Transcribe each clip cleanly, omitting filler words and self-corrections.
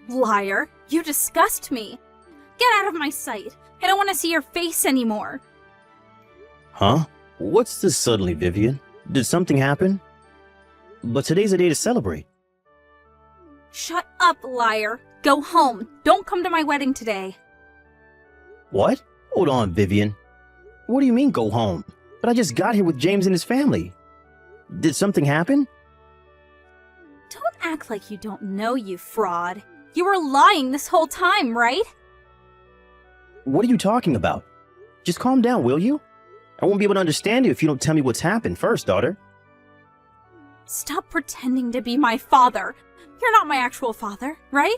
Liar, you disgust me. Get out of my sight. I don't want to see your face anymore. Huh? What's this suddenly, Vivian? Did something happen? But today's a day to celebrate. Shut up, liar. Go home. Don't come to my wedding today. What? Hold on, Vivian. What do you mean, go home? But I just got here with James and his family. Did something happen? Don't act like you don't know, you fraud. You were lying this whole time, right? What are you talking about? Just calm down, will you? I won't be able to understand you if you don't tell me what's happened first, daughter. Stop pretending to be my father. You're not my actual father, right?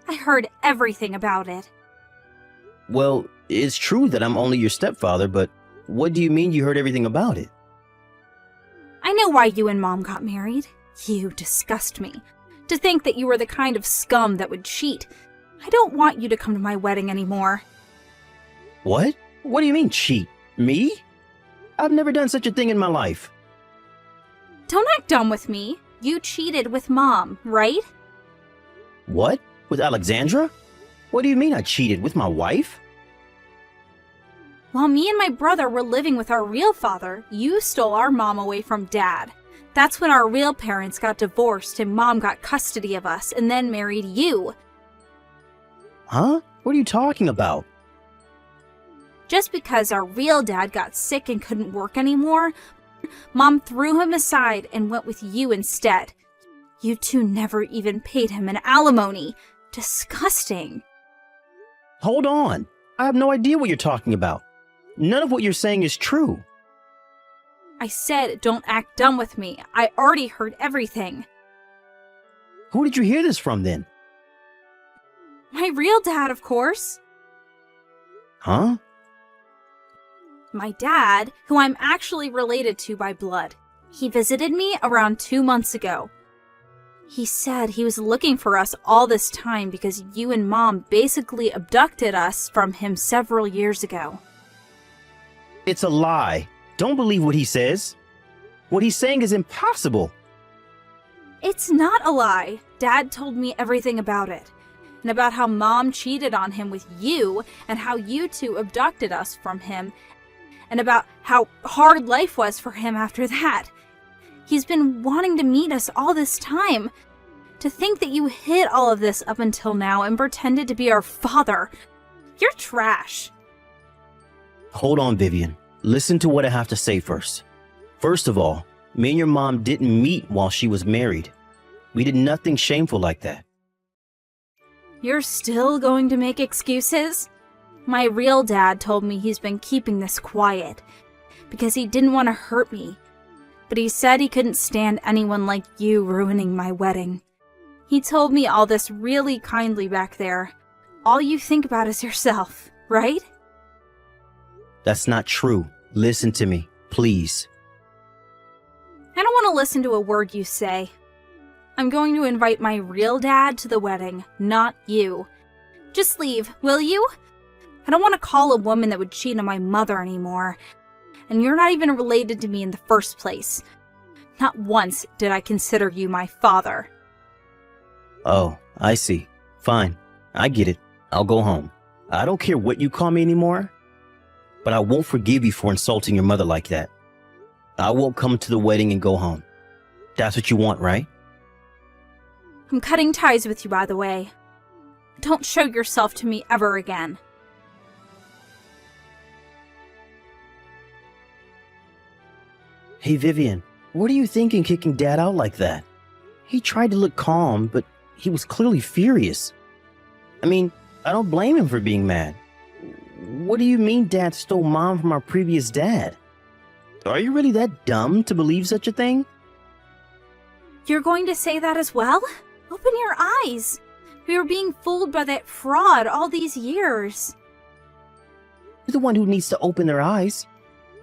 I heard everything about it. Well, it's true that I'm only your stepfather, but what do you mean you heard everything about it? I know why you and Mom got married. You disgust me. To think that you were the kind of scum that would cheat. I don't want you to come to my wedding anymore. What? What do you mean, cheat? Me? I've never done such a thing in my life. Don't act dumb with me. You cheated with Mom, right? What? With Alexandra? What do you mean I cheated with my wife? While me and my brother were living with our real father, you stole our mom away from Dad. That's when our real parents got divorced and Mom got custody of us and then married you. Huh? What are you talking about? Just because our real dad got sick and couldn't work anymore, Mom threw him aside and went with you instead. You two never even paid him an alimony. Disgusting. Hold on. I have no idea what you're talking about. None of what you're saying is true. I said don't act dumb with me. I already heard everything. Who did you hear this from then? My real dad, of course. Huh? My dad, who I'm actually related to by blood. He visited me around 2 months ago. He said he was looking for us all this time because you and Mom basically abducted us from him several years ago. It's a lie. Don't believe what he says. What he's saying is impossible. It's not a lie. Dad told me everything about it. And about how Mom cheated on him with you and how you two abducted us from him. And about how hard life was for him after that. He's been wanting to meet us all this time. To think that you hid all of this up until now and pretended to be our father. You're trash. Hold on, Vivian. Listen to what I have to say first. First of all, me and your mom didn't meet while she was married. We did nothing shameful like that. You're still going to make excuses? My real dad told me he's been keeping this quiet because he didn't want to hurt me. But he said he couldn't stand anyone like you ruining my wedding. He told me all this really kindly back there. All you think about is yourself, right? That's not true. Listen to me, please. I don't want to listen to a word you say. I'm going to invite my real dad to the wedding, not you. Just leave, will you? I don't want to call a woman that would cheat on my mother anymore. And you're not even related to me in the first place. Not once did I consider you my father. Oh, I see. Fine. I get it. I'll go home. I don't care what you call me anymore, but I won't forgive you for insulting your mother like that. I won't come to the wedding and go home. That's what you want, right? I'm cutting ties with you, by the way. Don't show yourself to me ever again. Hey, Vivian, what are you thinking kicking Dad out like that? He tried to look calm, but he was clearly furious. I mean, I don't blame him for being mad. What do you mean Dad stole Mom from our previous dad? Are you really that dumb to believe such a thing? You're going to say that as well? Open your eyes. We were being fooled by that fraud all these years. You're the one who needs to open their eyes.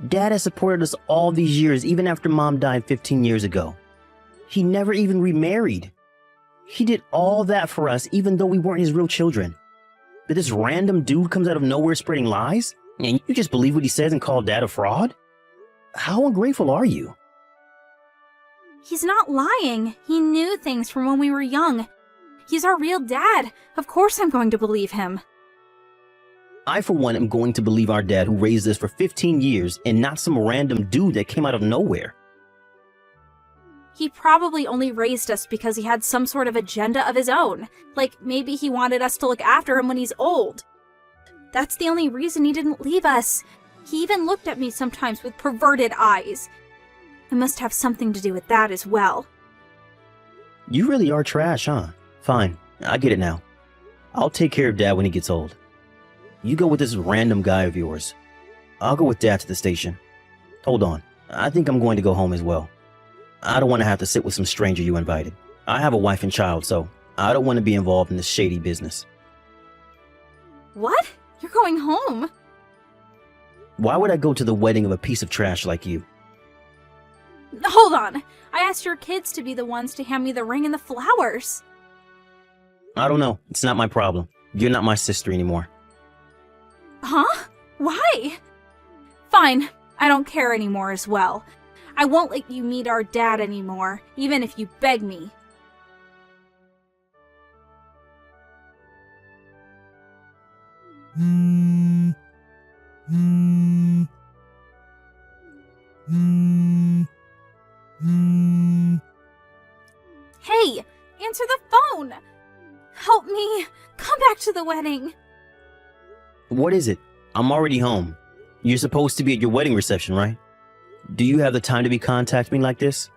Dad has supported us all these years, even after Mom died 15 years ago. He never even remarried. He did all that for us, even though we weren't his real children. But this random dude comes out of nowhere spreading lies, and you just believe what he says and call Dad a fraud? How ungrateful are you? He's not lying. He knew things from when we were young. He's our real dad. Of course I'm going to believe him. I, for one, am going to believe our dad who raised us for 15 years and not some random dude that came out of nowhere. He probably only raised us because he had some sort of agenda of his own. Like, maybe he wanted us to look after him when he's old. That's the only reason he didn't leave us. He even looked at me sometimes with perverted eyes. It must have something to do with that as well. You really are trash, huh? Fine, I get it now. I'll take care of Dad when he gets old. You go with this random guy of yours. I'll go with Dad to the station. Hold on, I think I'm going to go home as well. I don't want to have to sit with some stranger you invited. I have a wife and child, so I don't want to be involved in this shady business. What? You're going home? Why would I go to the wedding of a piece of trash like you? Hold on. I asked your kids to be the ones to hand me the ring and the flowers. I don't know. It's not my problem. You're not my sister anymore. Huh? Why? Fine. I don't care anymore as well. I won't let you meet our dad anymore, even if you beg me. Hey, answer the phone! Help me! Come back to the wedding! What is it? I'm already home. You're supposed to be at your wedding reception, right? Do you have the time to be contacting me like this?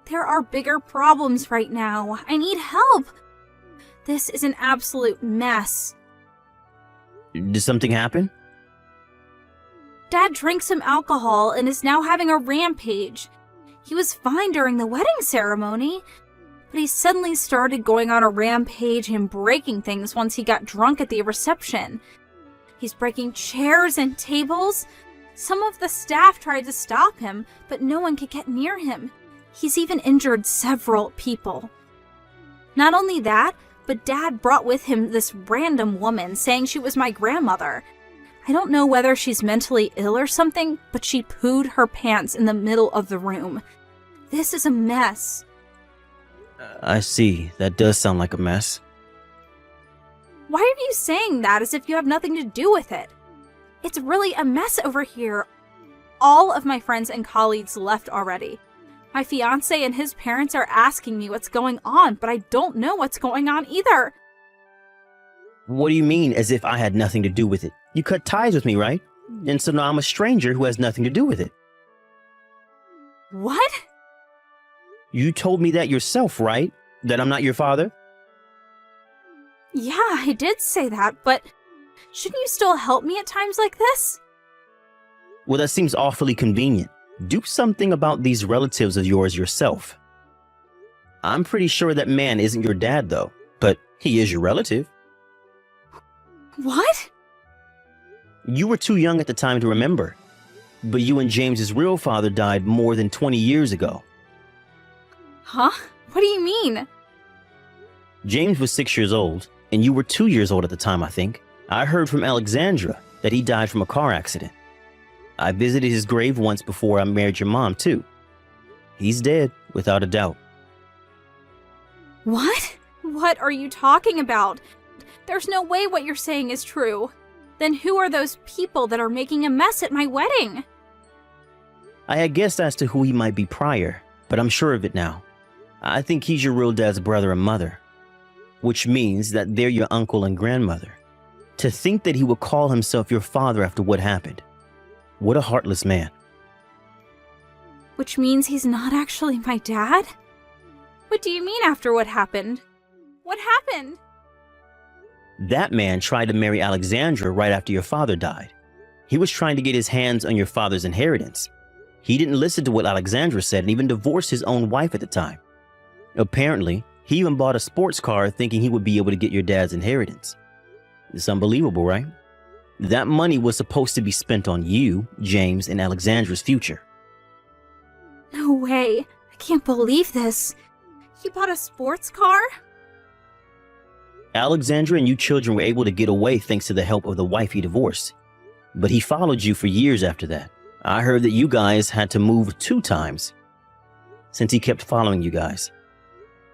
There are bigger problems right now. I need help. This is an absolute mess. Did something happen? Dad drank some alcohol and is now having a rampage. He was fine during the wedding ceremony, but he suddenly started going on a rampage and breaking things once he got drunk at the reception. He's breaking chairs and tables. Some of the staff tried to stop him, but no one could get near him. He's even injured several people. Not only that, but Dad brought with him this random woman saying she was my grandmother. I don't know whether she's mentally ill or something, but she pooed her pants in the middle of the room. This is a mess. I see. That does sound like a mess. Why are you saying that as if you have nothing to do with it? It's really a mess over here. All of my friends and colleagues left already. My fiancé and his parents are asking me what's going on, but I don't know what's going on either. What do you mean, as if I had nothing to do with it? You cut ties with me, right? And so now I'm a stranger who has nothing to do with it. What? You told me that yourself, right? That I'm not your father? Yeah, I did say that, but shouldn't you still help me at times like this? Well, that seems awfully convenient. Do something about these relatives of yours yourself. I'm pretty sure that man isn't your dad, though, but he is your relative. What? You were too young at the time to remember, but you and James's real father died more than 20 years ago. Huh? What do you mean? James was 6 years old, and you were 2 years old at the time, I think. I heard from Alexandra that he died from a car accident. I visited his grave once before I married your mom, too. He's dead, without a doubt. What? What are you talking about? There's no way what you're saying is true. Then who are those people that are making a mess at my wedding? I had guessed as to who he might be prior, but I'm sure of it now. I think he's your real dad's brother and mother, which means that they're your uncle and grandmother. To think that he would call himself your father after what happened. What a heartless man. Which means he's not actually my dad? What do you mean after what happened? What happened? That man tried to marry Alexandra right after your father died. He was trying to get his hands on your father's inheritance. He didn't listen to what Alexandra said and even divorced his own wife at the time. Apparently, he even bought a sports car thinking he would be able to get your dad's inheritance. It's unbelievable, right? That money was supposed to be spent on you, James, and Alexandra's future. No way. I can't believe this. You bought a sports car? Alexandra and you children were able to get away thanks to the help of the wife he divorced. But he followed you for years after that. I heard that you guys had to move 2 times since he kept following you guys.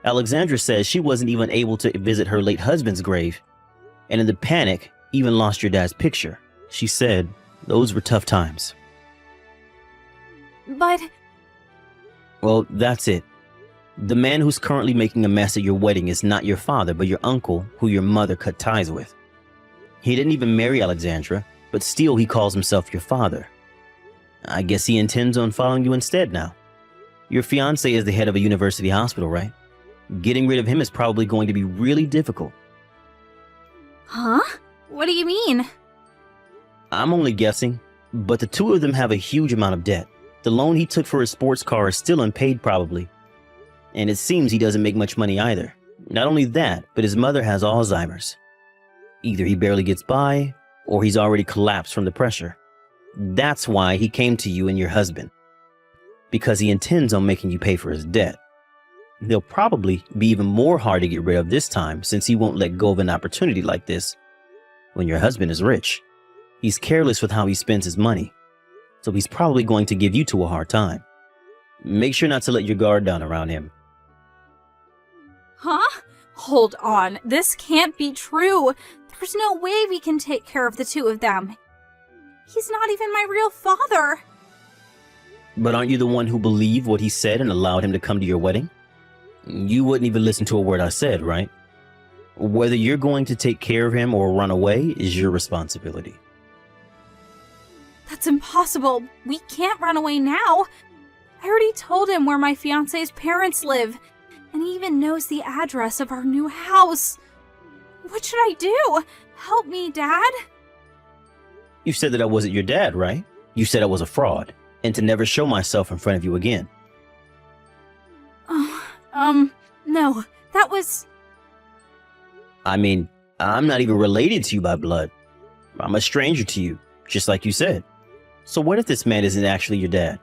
Alexandra says she wasn't even able to visit her late husband's grave, and in the panic, even lost your dad's picture. She said those were tough times. But Well, that's it. The man who's currently making a mess at your wedding is not your father, but your uncle, who your mother cut ties with. He didn't even marry Alexandra, but still he calls himself your father. I guess he intends on following you instead now. Your fiancé is the head of a university hospital, right? Getting rid of him is probably going to be really difficult. Huh? What do you mean? I'm only guessing, but the two of them have a huge amount of debt. The loan he took for his sports car is still unpaid probably. And it seems he doesn't make much money either. Not only that, but his mother has Alzheimer's. Either he barely gets by, or he's already collapsed from the pressure. That's why he came to you and your husband. Because he intends on making you pay for his debt. They'll probably be even more hard to get rid of this time, since he won't let go of an opportunity like this when your husband is rich. He's careless with how he spends his money, so he's probably going to give you two a hard time. Make sure not to let your guard down around him. Huh? Hold on. This can't be true. There's no way we can take care of the two of them. He's not even my real father. But aren't you the one who believed what he said and allowed him to come to your wedding? You wouldn't even listen to a word I said, right? Whether you're going to take care of him or run away is your responsibility. That's impossible. We can't run away now. I already told him where my fiancé's parents live, and he even knows the address of our new house. What should I do? Help me, Dad. You said that I wasn't your dad, right? You said I was a fraud, and to never show myself in front of you again. No, that was... I mean, I'm not even related to you by blood. I'm a stranger to you, just like you said. So what if this man isn't actually your dad?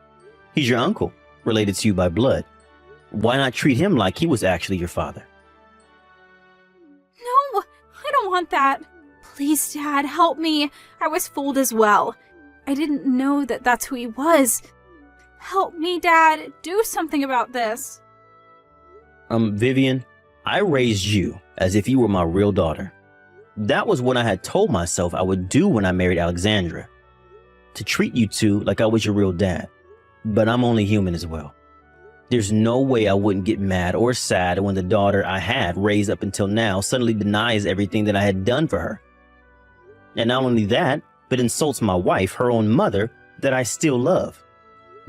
He's your uncle, related to you by blood. Why not treat him like he was actually your father? No, I don't want that. Please, Dad, help me. I was fooled as well. I didn't know that that's who he was. Help me, Dad. Do something about this. Vivian, I raised you as if you were my real daughter. That was what I had told myself I would do when I married Alexandra. To treat you two like I was your real dad. But I'm only human as well. There's no way I wouldn't get mad or sad when the daughter I had raised up until now suddenly denies everything that I had done for her. And not only that, but insults my wife, her own mother, that I still love.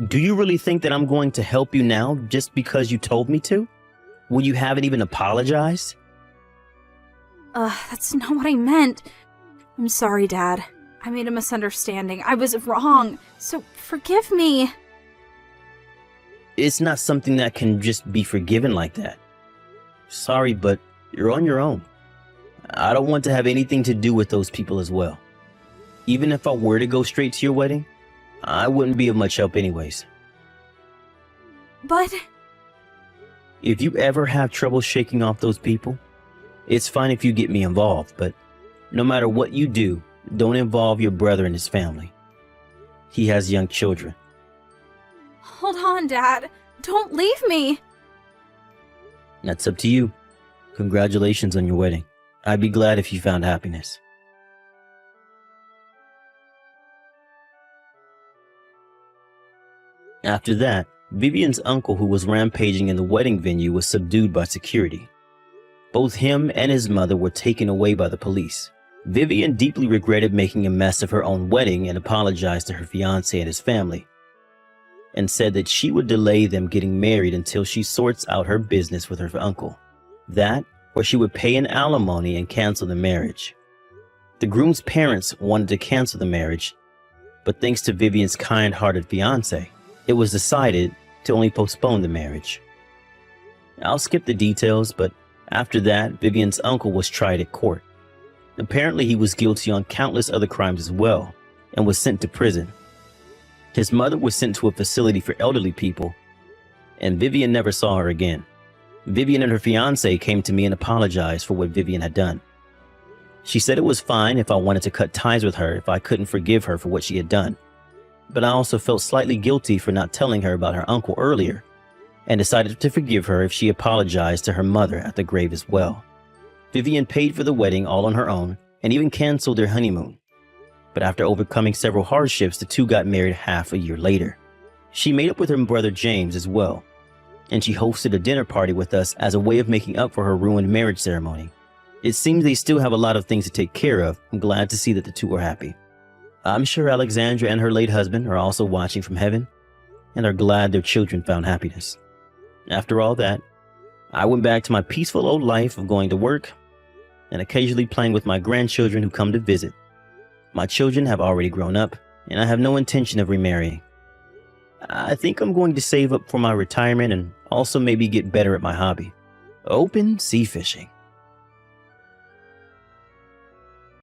Do you really think that I'm going to help you now just because you told me to? When you haven't even apologized? That's not what I meant. I'm sorry, Dad. I made a misunderstanding. I was wrong. So forgive me. It's not something that can just be forgiven like that. Sorry, but you're on your own. I don't want to have anything to do with those people as well. Even if I were to go straight to your wedding, I wouldn't be of much help anyways. But... If you ever have trouble shaking off those people, it's fine if you get me involved, but no matter what you do, don't involve your brother and his family. He has young children. Hold on, Dad. Don't leave me. That's up to you. Congratulations on your wedding. I'd be glad if you found happiness. After that, Vivian's uncle, who was rampaging in the wedding venue, was subdued by security. Both him and his mother were taken away by the police. Vivian deeply regretted making a mess of her own wedding and apologized to her fiancé and his family, and said that she would delay them getting married until she sorts out her business with her uncle. That, or she would pay an alimony and cancel the marriage. The groom's parents wanted to cancel the marriage, but thanks to Vivian's kind-hearted fiancé, it was decided to only postpone the marriage. I'll skip the details, but after that, Vivian's uncle was tried at court. Apparently, he was guilty on countless other crimes as well, and was sent to prison. His mother was sent to a facility for elderly people, and Vivian never saw her again. Vivian and her fiancé came to me and apologized for what Vivian had done. She said it was fine if I wanted to cut ties with her if I couldn't forgive her for what she had done. But I also felt slightly guilty for not telling her about her uncle earlier, and decided to forgive her if she apologized to her mother at the grave as well. Vivian paid for the wedding all on her own and even canceled their honeymoon. But after overcoming several hardships, the two got married half a year later. She made up with her brother James as well, and she hosted a dinner party with us as a way of making up for her ruined marriage ceremony. It seems they still have a lot of things to take care of. I'm glad to see that the two are happy. I'm sure Alexandra and her late husband are also watching from heaven and are glad their children found happiness. After all that, I went back to my peaceful old life of going to work and occasionally playing with my grandchildren who come to visit. My children have already grown up, and I have no intention of remarrying. I think I'm going to save up for my retirement and also maybe get better at my hobby, open sea fishing.